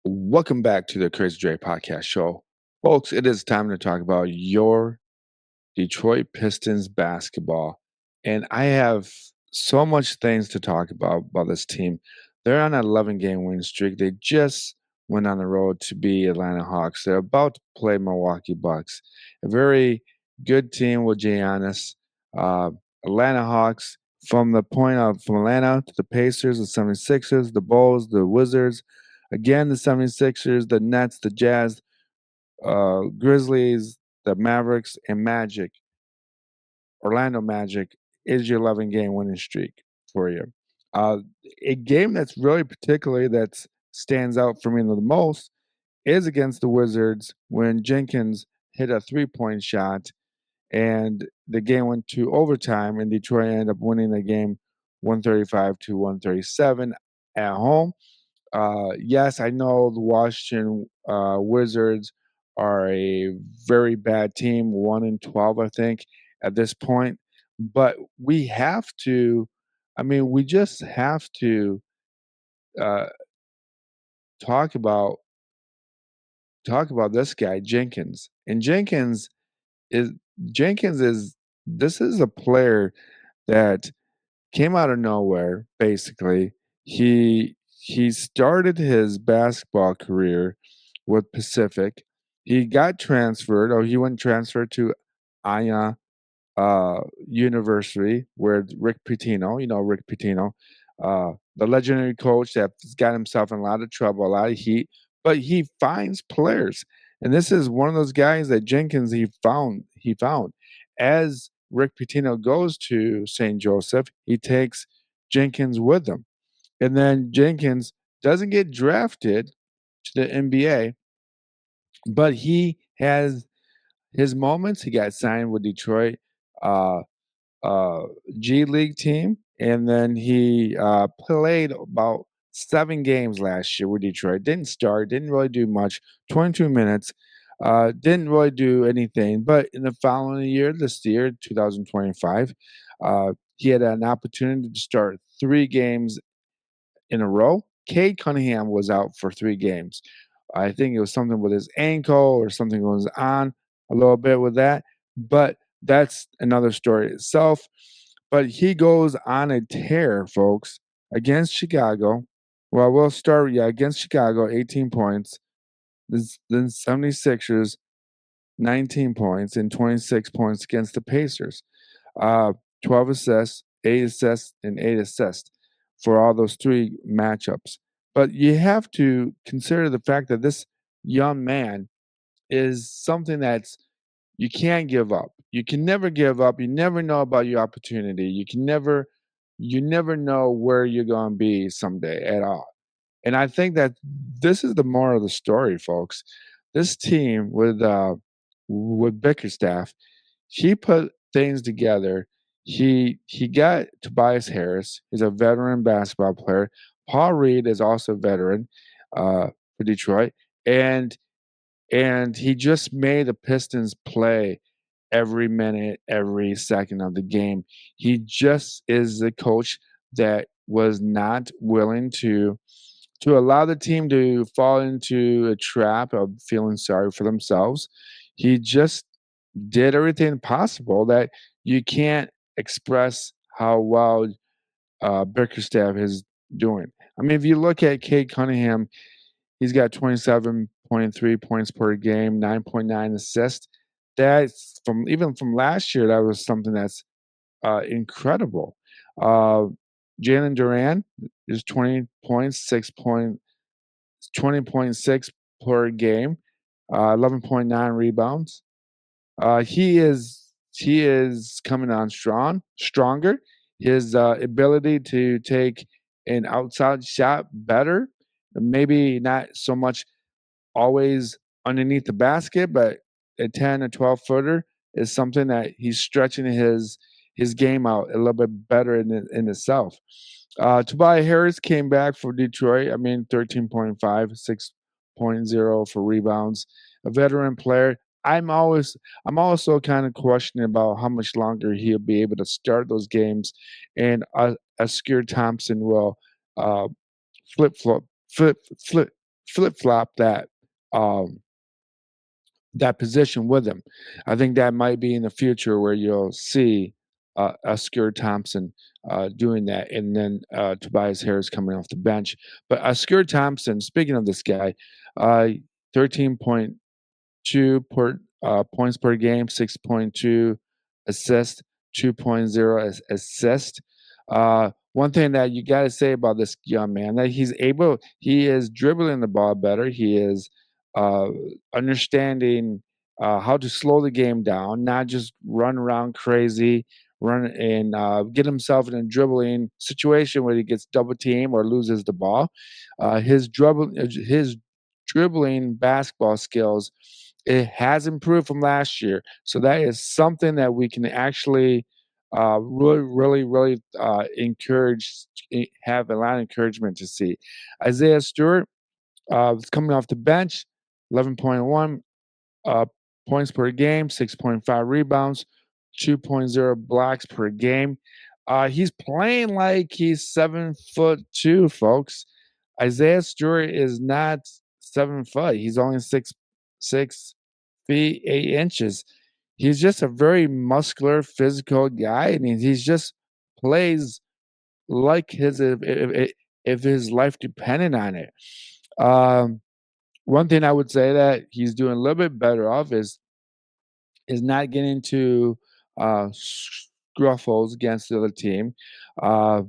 Welcome back to the Crazy Dre podcast show. Folks, it is time to talk about your Detroit Pistons basketball. And I have so much things to talk about this team. They're on an 11-game win streak. They just went on the road to be Atlanta Hawks. They're about to play Milwaukee Bucks. A very good team with Giannis. Uh, Atlanta Hawks, from Atlanta to the Pacers, the 76ers, the Bulls, the Wizards, again the 76ers, the Nets, the Jazz, Grizzlies, the Mavericks, and Magic. Orlando Magic is your 11-game winning streak for you. Uh, a game that's really particularly that stands out for me the most is against the Wizards when Jenkins hit a three-point shot and the game went to overtime and Detroit ended up winning the game 135 to 137 at home. Yes, I know the Washington Wizards are a very bad team, 1-12, I think, at this point. But we have to, we just have to uh, talk about talk about this guy Jenkins. And is Jenkins is this is a player that came out of nowhere. Basically, he started his basketball career with Pacific. He got transferred, or he went transferred to Aya University, where Rick Pitino, Rick Pitino, the legendary coach that's got himself in a lot of trouble, a lot of heat, but he finds players. And this is one of those guys that Jenkins he found. As Rick Pitino goes to St. Joseph, he takes Jenkins with him. And then Jenkins doesn't get drafted to the NBA, but he has his moments. He got signed with Detroit. Uh, uh, G League team, and then he played about 7 games last year with Detroit. Didn't start, didn't really do much. 22 minutes, didn't really do anything. But in the following year, this year, 2025, he had an opportunity to start 3 games in a row. Cade Cunningham was out for 3 games. I think it was something with his ankle or something was on a little bit with that. But that's another story itself. But he goes on a tear, folks, against Chicago. Well, we'll start, against Chicago, 18 points. Then 76ers, 19 points, and 26 points against the Pacers. Uh, 12 assists, 8 assists, and 8 assists for all those 3 matchups. But you have to consider the fact that this young man is something that's you can't give up. You can never give up. You never know about your opportunity. You never know where you're going to be someday at all. And I think that this is the moral of the story, folks. This team with Bickerstaff, he put things together. He got Tobias Harris. He's a veteran basketball player. Paul Reed is also a veteran for Detroit, and he just made the Pistons play every minute, every second of the game. He just is the coach that was not willing to allow the team to fall into a trap of feeling sorry for themselves. He just did everything possible that you can't express how well Bickerstaff is doing. I mean, if you look at Cade Cunningham, he's got 27.3 points per game, 9.9 assists. That's from last year. That was something that's incredible. Uh, Jalen Duran is 20 points, 20.6 per game, 11.9 rebounds. He is coming on stronger. His ability to take an outside shot better, maybe not so much always underneath the basket, but a 10 or 12 footer is something that he's stretching his game out a little bit better in itself. Tobias Harris came back for Detroit. 13.5, 6.0 for rebounds. A veteran player. I'm also kind of questioning about how much longer he'll be able to start those games, and Askeer Thompson will uh, flip flop flip flip. flip flop um, that position with him. I think that might be in the future where you'll see a Skir Thompson doing that, and then Tobias Harris coming off the bench. But Skir Thompson, speaking of this guy, uh, 13.2 points per game, 6.2 assists, 2.0 assist. One thing that you got to say about this young man that he is dribbling the ball better. He is uh, understanding how to slow the game down, not just run around crazy, run and get himself in a dribbling situation where he gets double teamed or loses the ball. His dribbling basketball skills, it has improved from last year. So that is something that we can actually really have a lot of encouragement to see. Isaiah Stewart is coming off the bench, 11.1 uh, points per game, 6.5 rebounds, 2.0 blocks per game. He's playing like he's 7'2", folks. Isaiah Stewart is not 7 foot. He's only 6 feet 8 inches. He's just a very muscular, physical guy, and he's just plays like if his life depended on it. One thing I would say that he's doing a little bit better of is not getting into scruffles against the other team. Uh,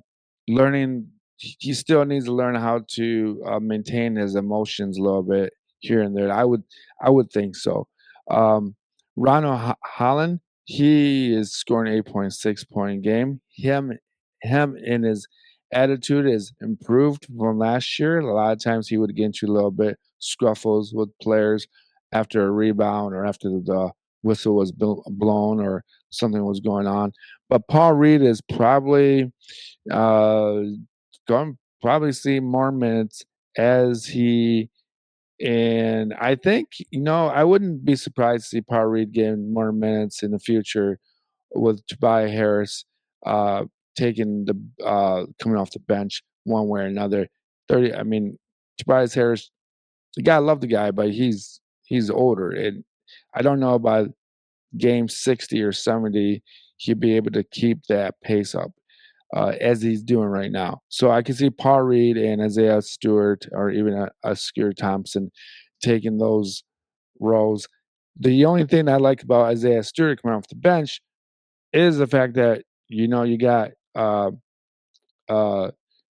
Learning, he still needs to learn how to maintain his emotions a little bit here and there. I would think so. Um, Holland, he is scoring 8.6 point game. Him and his attitude is improved from last year. A lot of times he would get into a little bit scruffles with players after a rebound or after the whistle was blown or something was going on. But Paul Reed is probably uh, going to probably see more minutes as he. And I think, I wouldn't be surprised to see Paul Reed getting more minutes in the future with Tobias Harris uh, taking the coming off the bench one way or another. 30. I mean, Tobias Harris, you gotta love the guy, but he's older, and I don't know about game 60 or 70 he'll be able to keep that pace up as he's doing right now. So I can see Paul Reed and Isaiah Stewart or even a Skir Thompson taking those roles. The only thing I like about Isaiah Stewart coming off the bench is the fact that you got uh,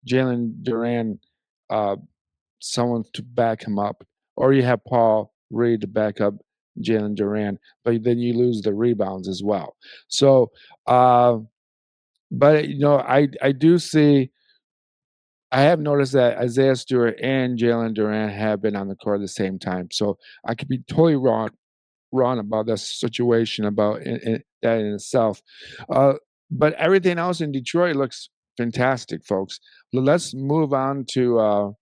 Jalen Duran, uh, someone to back him up, or you have Paul Reed to back up Jalen Duran, but then you lose the rebounds as well. So, uh, but I do see. I have noticed that Isaiah Stewart and Jalen Duran have been on the court at the same time. So I could be totally wrong about that situation about that in itself. Uh, but everything else in Detroit looks fantastic, folks. Let's just move on to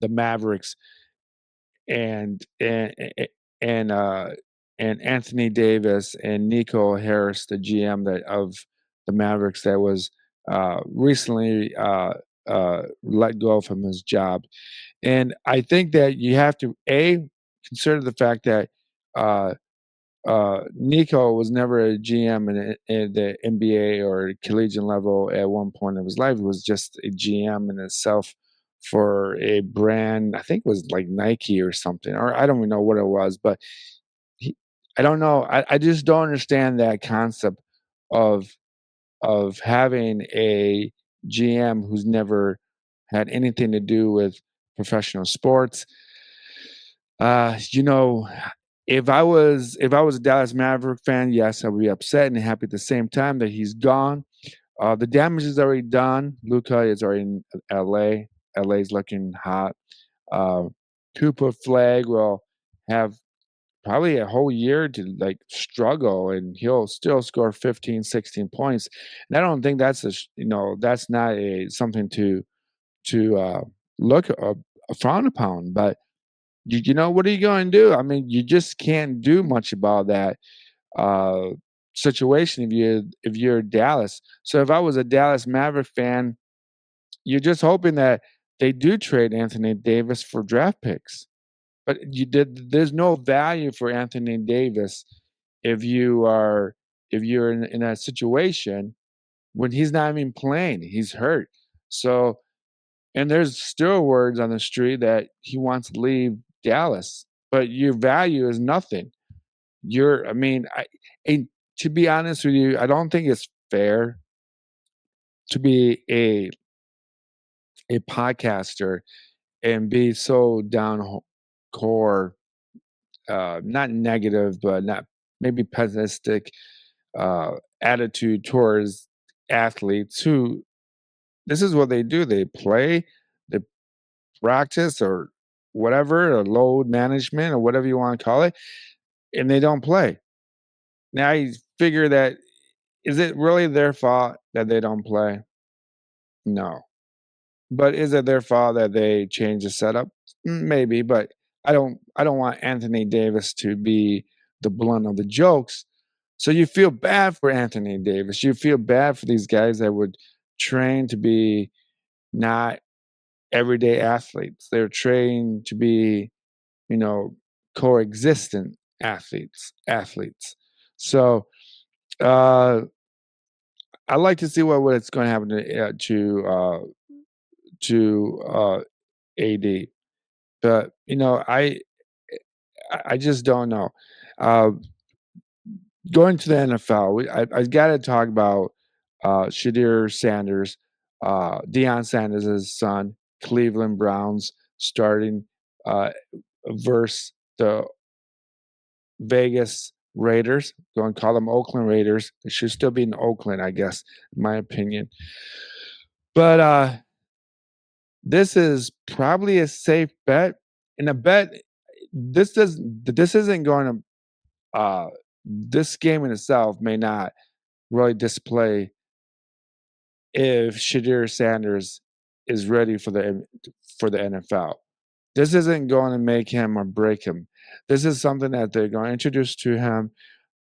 the Mavericks and and and uh, and Anthony Davis and Nico Harris, the GM of the Mavericks, that was recently let go from his job. And I think that you have to consider the fact that uh, Nico was never a GM in the NBA or collegiate level at one point of his life. He was just a GM in itself for a brand. I think it was like Nike or something, or I don't even know what it was, but he, I don't know. I just don't understand that concept of having a GM who's never had anything to do with professional sports. You know, if I was a Dallas Maverick fan, yes, I would be upset and happy at the same time that he's gone. The damage is already done. Luka is already in LA. LA is looking hot. Uh, Cooper Flag will have probably a whole year to like struggle, and he'll still score 15, 16 points. And I don't think that's not a something to look frown upon. But what are you going to do? I mean, you just can't do much about that uh, situation if you're Dallas. So if I was a Dallas Maverick fan, you're just hoping that they do trade Anthony Davis for draft picks. But there's no value for Anthony Davis if you are if you're in a situation when he's not even playing, he's hurt. So and there's still words on the street that he wants to leave Dallas, but your value is nothing. I mean, and to be honest with you, I don't think it's fair to be a podcaster and be so down core, not negative, but not maybe pessimistic attitude towards athletes who this is what they do. They play, they practice, or whatever, or load management, or whatever you want to call it, and they don't play. Now you figure that is it really their fault that they don't play? No. But is it their fault that they changed the setup? Maybe, but I don't want Anthony Davis to be the blunt of the jokes. So you feel bad for Anthony Davis. You feel bad for these guys that would train to be not everyday athletes. They're trained to be, you know, coexistent athletes. So I like to see what it's going to happen to AD. But I just don't know. Uh, Going to the NFL, I got to talk about Shedeur Sanders, Deion Sanders' son, Cleveland Browns starting uh, versus the Vegas Raiders. Going to call them Oakland Raiders. They should still be in Oakland, I guess, in my opinion. But this is probably a safe bet. And a bet this isn't going to this game in itself may not really display if Shedeur Sanders is ready for the NFL. This isn't going to make him or break him. This is something that they're going to introduce to him.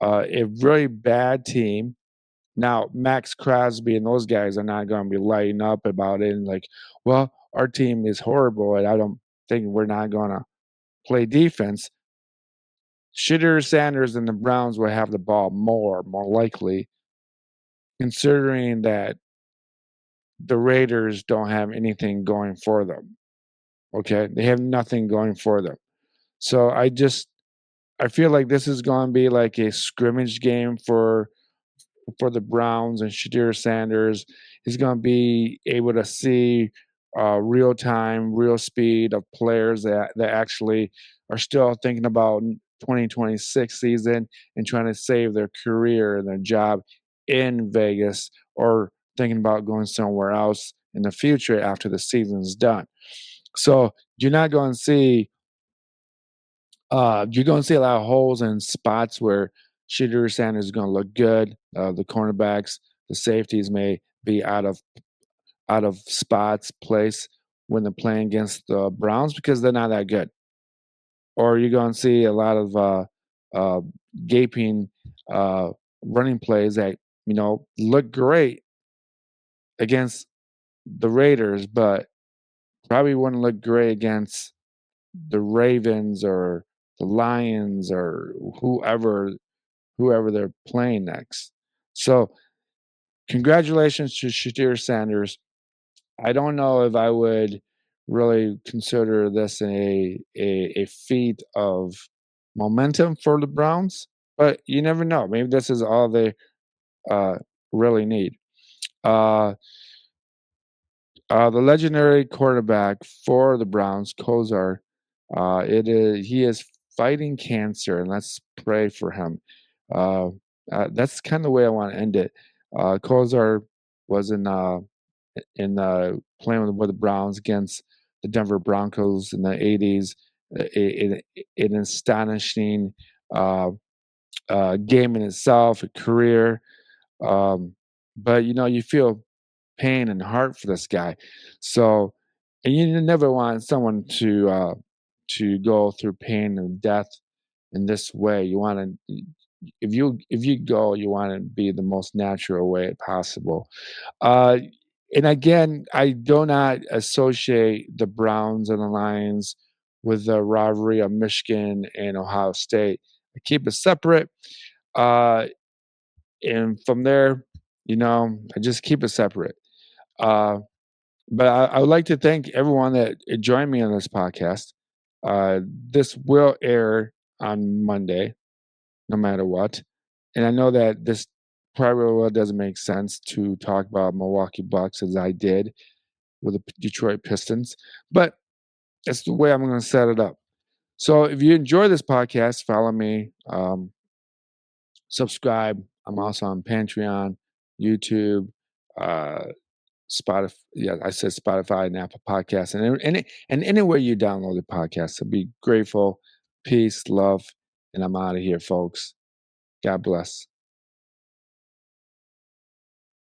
A really bad team. Now, Max Crosby and those guys are not going to be lighting up about it and like, well, our team is horrible and I don't think we're not going to play defense. Shedeur Sanders and the Browns will have the ball more likely, considering that the Raiders don't have anything going for them. Okay, they have nothing going for them. So I feel like this is going to be like a scrimmage game for the Browns and Shedeur Sanders. He's going to be able to see real time, real speed of players that actually are still thinking about 2026 season and trying to save their career and their job in Vegas or thinking about going somewhere else in the future after the season's done. So you're going to see a lot of holes and spots where Shedeur Sanders is going to look good. The cornerbacks, the safeties may be out of spots, place when they're playing against the Browns because they're not that good. Or you're going to see a lot of uh, gaping running plays that look great against the Raiders, but probably wouldn't look great against the Ravens or the Lions or whoever they're playing next. So congratulations to Shedeur Sanders. I don't know if I would really consider this a feat of momentum for the Browns, but you never know. Maybe this is all they uh, really need. Uh, the legendary quarterback for the Browns, Kozar, he is fighting cancer, and let's pray for him. Uh, that's kind of the way I want to end it. Kozar was playing with the Browns against the Denver Broncos in the '80s. An astonishing game in itself, a career. But you feel pain and heart for this guy. So, and you never want someone to go through pain and death in this way. You want to, if you go, you want to be the most natural way possible. Uh, And again, I do not associate the Browns and the Lions with the rivalry of Michigan and Ohio State. I keep it separate. Uh, and from there, I just keep it separate. Uh, but I would like to thank everyone that joined me on this podcast. This will air on Monday, no matter what. And I know that this probably doesn't make sense to talk about Milwaukee Bucks as I did with the Detroit Pistons, but that's the way I'm going to set it up. So if you enjoy this podcast, follow me, subscribe. I'm also on Patreon, YouTube, uh, Spotify. Yeah, I said Spotify and Apple Podcasts, and anywhere you download the podcast. I'll be grateful. Peace, love, and I'm out of here, folks. God bless.